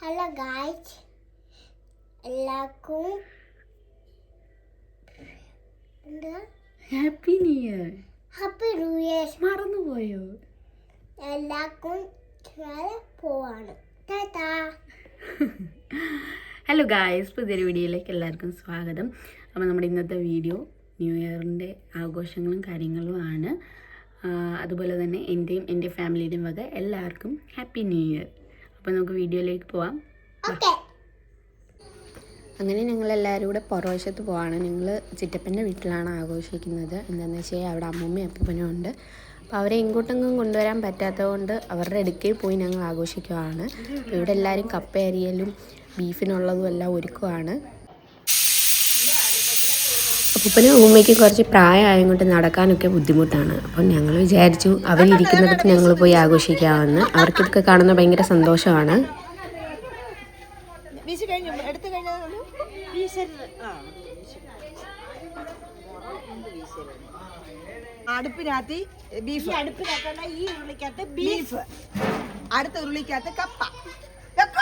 Hello guys, എല്ലാവർക്കും happy new year. Happy new year. മറന്നുപോയോ? എല്ലാവർക്കും പോവാണ്. ടാറ്റാ. ഹലോ ഗായ്സ്, പുതിയൊരു വീഡിയോയിലേക്ക് എല്ലാവർക്കും സ്വാഗതം. അപ്പോൾ നമ്മുടെ ഇന്നത്തെ വീഡിയോ ന്യൂ ഇയറിൻ്റെ ആഘോഷങ്ങളും കാര്യങ്ങളുമാണ്. അതുപോലെ തന്നെ എൻ്റെയും എൻ്റെ ഫാമിലിയുടെയും വക എല്ലാവർക്കും ഹാപ്പി ന്യൂ ഇയർ. അപ്പോൾ നമുക്ക് വീഡിയോയിലേക്ക് പോവാം. അങ്ങനെ ഞങ്ങളെല്ലാവരും കൂടെ പുറവശത്ത് പോവാണ്. ഞങ്ങൾ ചിറ്റപ്പൻ്റെ വീട്ടിലാണ് ആഘോഷിക്കുന്നത്. എന്താണെന്ന് വെച്ചാൽ അവിടെ അമ്മൂമ്മയും അപ്പൂപ്പനും ഉണ്ട്. അപ്പോൾ അവരെ ഇങ്ങോട്ടെങ്ങും കൊണ്ടുവരാൻ പറ്റാത്തത് കൊണ്ട് അവരുടെ അടുക്കയിൽ പോയി ഞങ്ങൾ ആഘോഷിക്കുകയാണ്. അപ്പോൾ ഇവിടെ എല്ലാവരും കപ്പ അരിയലും ബീഫിനുള്ളതും എല്ലാം ഒരുക്കുവാണ്. അപ്പൂപ്പനും അമ്മൂമ്മയ്ക്ക് കുറച്ച് പ്രായമായതുകൊണ്ട് നടക്കാനൊക്കെ ബുദ്ധിമുട്ടാണ്. അപ്പം ഞങ്ങൾ വിചാരിച്ചു അവരിയ്ക്കുന്നിടത്ത് ഞങ്ങൾ പോയി ആഘോഷിക്കാമെന്ന്. അവർക്കിതൊക്കെ കാണുന്ന ഭയങ്കര സന്തോഷമാണ്. അടുപ്പിനകത്ത് ബീഫ്, അടുപ്പിനകത്തല്ല ഈ ഉരുളിക്കകത്ത് ബീഫ്, അടുത്ത ഉരുളിക്കകത്ത് കപ്പ. കപ്പ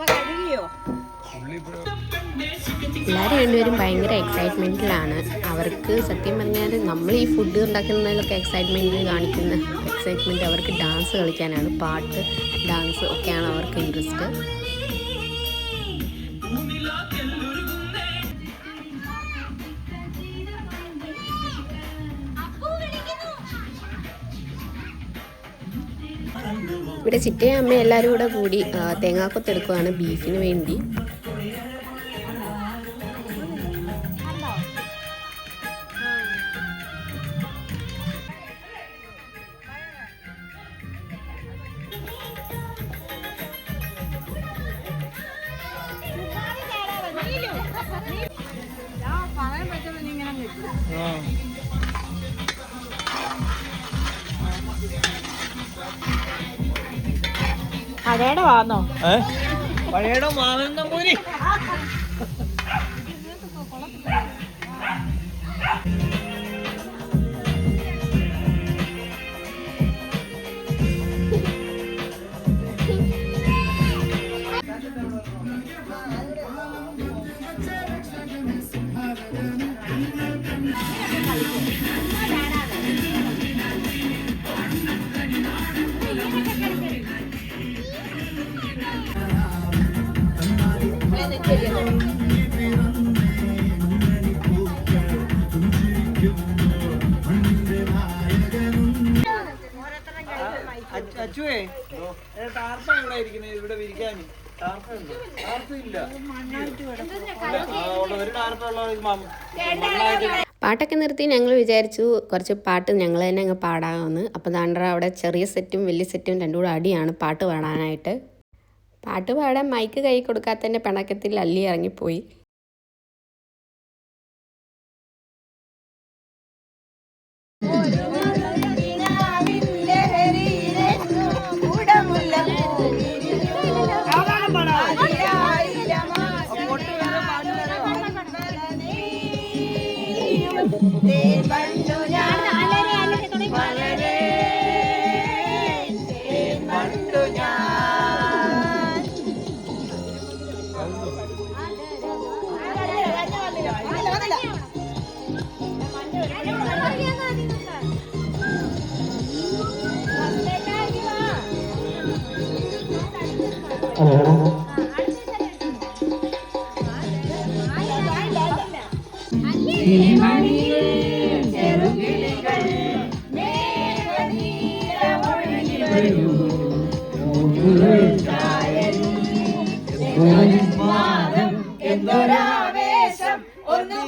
കഴുകിയോ? എല്ലാവരും രണ്ടുപേരും ഭയങ്കര എക്സൈറ്റ്മെൻറ്റിലാണ്. അവർക്ക് സത്യം പറഞ്ഞാൽ നമ്മൾ ഈ ഫുഡ് ഉണ്ടാക്കുന്നതിലൊക്കെ എക്സൈറ്റ്മെൻറ്റ് കാണിക്കുന്ന എക്സൈറ്റ്മെൻറ്റ് അവർക്ക് ഡാൻസ് കളിക്കാനാണ്. പാട്ട്, ഡാൻസ് ഒക്കെയാണ് അവർക്ക് ഇൻട്രസ്റ്റ്. ഇവിടെ ചിറ്റയും അമ്മയും എല്ലാവരും കൂടെ കൂടി തേങ്ങാക്കൊത്തെടുക്കുകയാണ് ബീഫിന് വേണ്ടി. പഴയുടെ വാന്നോ? പഴയുടെ മാവെന്ന പോരി. അച്ചുവേ, ടാർപ്പ ഇവിടെ ഇരിക്കുന്നത്, ഇവിടെ വിരിക്കാൻ പാട്ടൊക്കെ നിർത്തി ഞങ്ങൾ വിചാരിച്ചു കുറച്ച് പാട്ട് ഞങ്ങൾ തന്നെ അങ്ങ് പാടാമെന്ന്. അപ്പോൾ ദാണ്ടറ അവിടെ ചെറിയ സെറ്റും വലിയ സെറ്റും രണ്ടും കൂടെ അടിയാണ് പാട്ട് പാടാനായിട്ട്. പാട്ട് പാടാൻ മൈക്ക് കൈ കൊടുക്കാത്തതിൻ്റെ പിണക്കത്തിൽ അല്ലി ഇറങ്ങിപ്പോയി. എന്തൊരാവേശം ഒന്ന്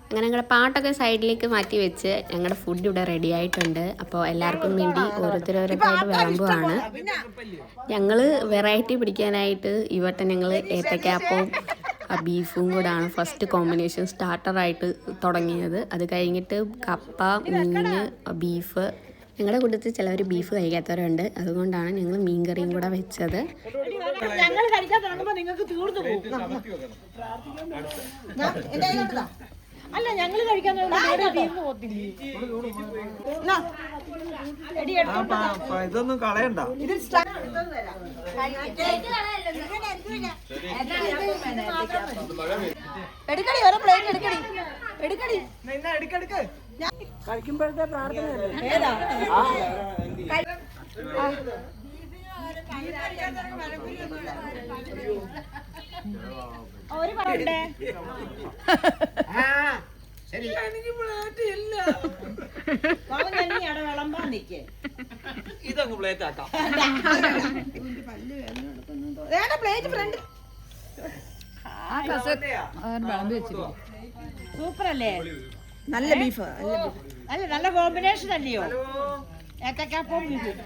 അങ്ങനെ ഞങ്ങളുടെ പാട്ടൊക്കെ സൈഡിലേക്ക് മാറ്റി വെച്ച് ഞങ്ങളുടെ ഫുഡ് ഇവിടെ റെഡി ആയിട്ടുണ്ട്. അപ്പോൾ എല്ലാവർക്കും വേണ്ടി ഓരോരുത്തരോരോരുത്തരായിട്ട് വിളമ്പുവാണ്. ഞങ്ങൾ വെറൈറ്റി പിടിക്കാനായിട്ട് ഈ വട്ടം ഞങ്ങൾ ഏത്തക്കാപ്പവും ബീഫും കൂടാണ് ഫസ്റ്റ് കോമ്പിനേഷൻ സ്റ്റാർട്ടറായിട്ട് തുടങ്ങിയത്. അത് കഴിഞ്ഞിട്ട് കപ്പ, മീൻ, ബീഫ്. ഞങ്ങളുടെ കൂട്ടത്തിൽ ചിലവർ ബീഫ് കഴിക്കാത്തവരുണ്ട്. അതുകൊണ്ടാണ് ഞങ്ങൾ മീൻ കറിയും കൂടെ വെച്ചത്. ഞങ്ങൾ കഴിക്കാൻ തുടങ്ങുമ്പോൾ നിങ്ങൾക്ക് തീർന്നു പോകും. അല്ല ഞങ്ങള് കഴിക്കാൻ തീർന്നു പോകത്തില്ലേ? ഇതൊന്നും കളയണ്ട. എടുക്കടി ഓരോ പ്ലേറ്റ് എടുക്കടി എടുക്കടി കഴിക്കുമ്പോഴത്തെ പ്രാർത്ഥന ഒരു പറയണ്ടേ? വിളമ്പാൻ നിക്കേ ഇതങ്ങ് പ്ലേറ്റ് ആക്കാം. പ്ലേറ്റ് ഫ്രണ്ട് സൂപ്പർ അല്ലേ? നല്ല ബീഫ് അല്ല, നല്ല കോമ്പിനേഷൻ അല്ലയോ ഏത്തക്കാപ്പവും ബീഫും.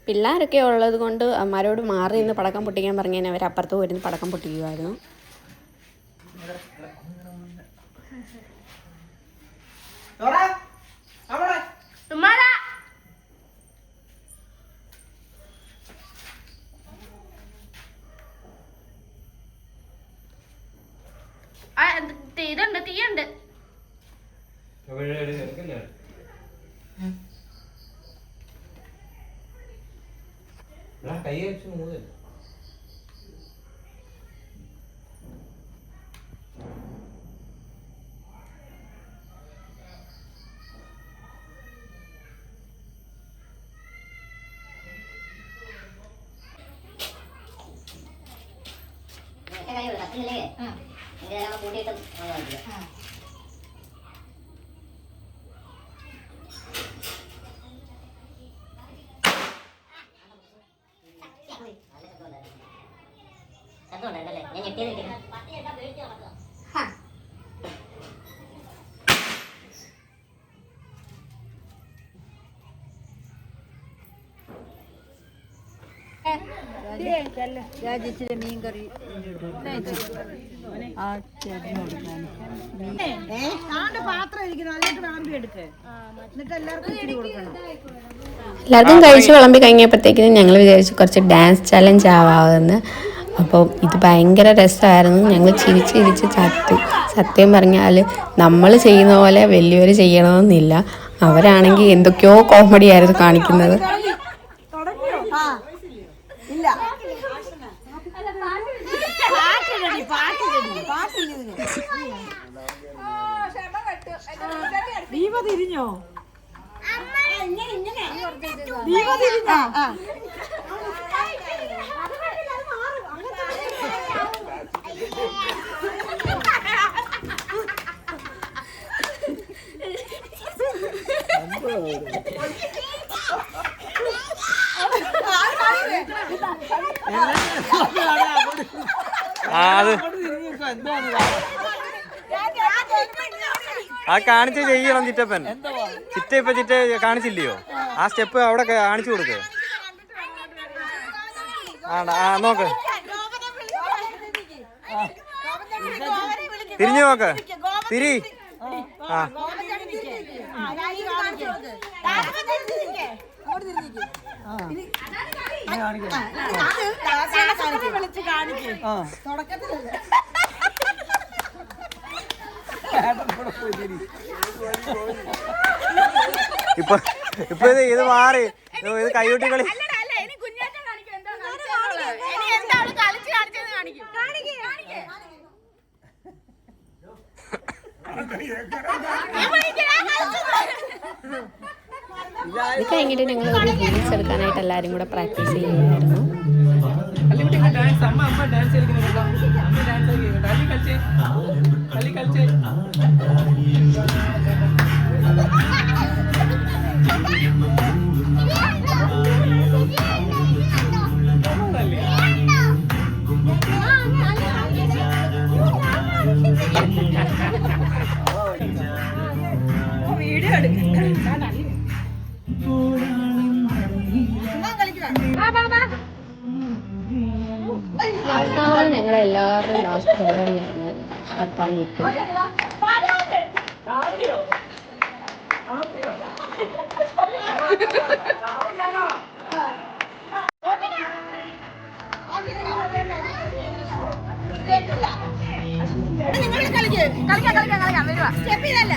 പിള്ളേരൊക്കെ ഉള്ളത് കൊണ്ട് അമ്മമാരോട് മാറി നിന്ന് പടക്കം പൊട്ടിക്കാൻ പറഞ്ഞാൽ അവർ അപ്പുറത്ത് പോയിരുന്ന് പടക്കം പൊട്ടിക്കുമായിരുന്നു. ഇതുണ്ട് തീയുണ്ട്. കൈ വെച്ച് മൂന്ന് രാജിച്ചിരി മീൻ കറി പാത്രം ഇരിക്കണം, അതിലേക്ക് വിളമ്പി എടുക്ക്, എന്നിട്ട് എല്ലാവർക്കും ഇച്ചിരി കൊടുക്കണം. എല്ലാവർക്കും കഴിച്ച് വിളമ്പി കഴിഞ്ഞപ്പോഴത്തേക്കും ഞങ്ങൾ വിചാരിച്ചു കുറച്ച് ഡാൻസ് ചലഞ്ച് ആവാമെന്ന്. അപ്പോൾ ഇത് ഭയങ്കര രസമായിരുന്നു. ഞങ്ങൾ ചിരിച്ച് ചത്തു. സത്യം പറഞ്ഞാൽ നമ്മൾ ചെയ്യുന്ന പോലെ വലിയവർ ചെയ്യണമെന്നില്ല. അവരാണെങ്കിൽ എന്തൊക്കെയോ കോമഡി ആയിരുന്നു കാണിക്കുന്നത്. ദീപ തിരിഞ്ഞോ? ദീപ തിരിഞ്ഞോ? ആ കാണിച്ച് ചെയ്യണം ചിറ്റപ്പൻ. ചിറ്റ കാണിച്ചില്ലയോ? ആ സ്റ്റെപ്പ് അവിടെ കാണിച്ചു കൊടുക്ക്. നോക്ക്, തിരിഞ്ഞു നോക്ക്, തിരി. ആ ഇപ്പൊ ഇത് മാറി, ഇത് കൈകൊട്ടി കളി. ഇത് കഴിഞ്ഞിട്ട് ഞങ്ങൾ ഒരു റീൽസ് എടുക്കാനായിട്ട് എല്ലാവരും കൂടെ പ്രാക്ടീസ് ചെയ്യുമായിരുന്നു. ഞങ്ങളെല്ലാവരും ലാസ്റ്റ് പരിപാടിയാണ് അത്താണിയിട്ട്. കളിക്കാം വരുവാ സ്റ്റെപ്പ് ചെയ്തല്ല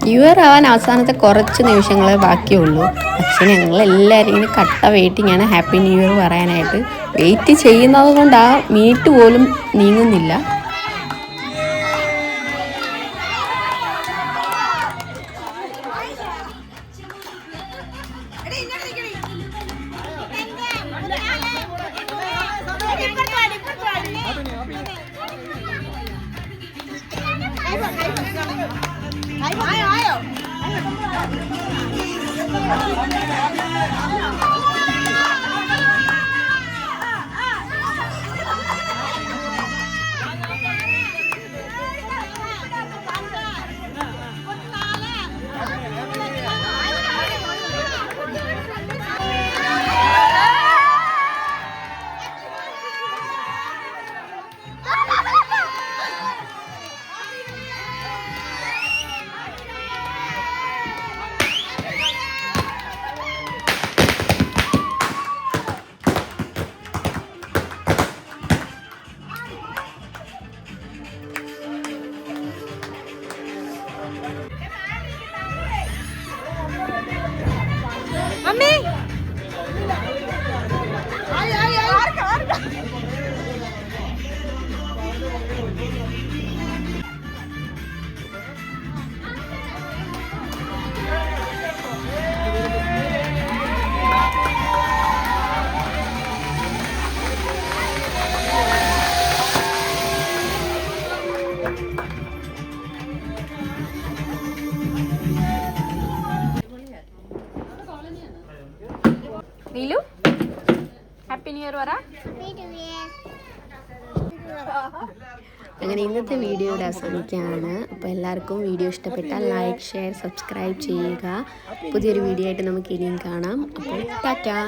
ന്യൂ ഇയർ ആവാൻ അവസാനത്തെ കുറച്ച് നിമിഷങ്ങളെ ബാക്കിയുള്ളൂ. പക്ഷെ ഞങ്ങളെല്ലാവരും ഇങ്ങനെ കട്ട വെയിറ്റിംഗ് ആണ് ഹാപ്പി ന്യൂ ഇയർ പറയാനായിട്ട്. വെയിറ്റ് ചെയ്യുന്നത് കൊണ്ട് ആ മീറ്റ് പോലും നീങ്ങുന്നില്ല. നീലു ഹാപ്പി ന്യൂ ഇയർ പറ. അങ്ങനെ ഇന്നത്തെ വീഡിയോ ഇവിടെ അവസാനിക്കുകയാണ്. അപ്പോൾ എല്ലാവർക്കും വീഡിയോ ഇഷ്ടപ്പെട്ടാൽ ലൈക്ക്, ഷെയർ, സബ്സ്ക്രൈബ് ചെയ്യുക. പുതിയൊരു വീഡിയോ ആയിട്ട് നമുക്ക് ഇനിയും കാണാം. അപ്പോൾ ടാറ്റാ.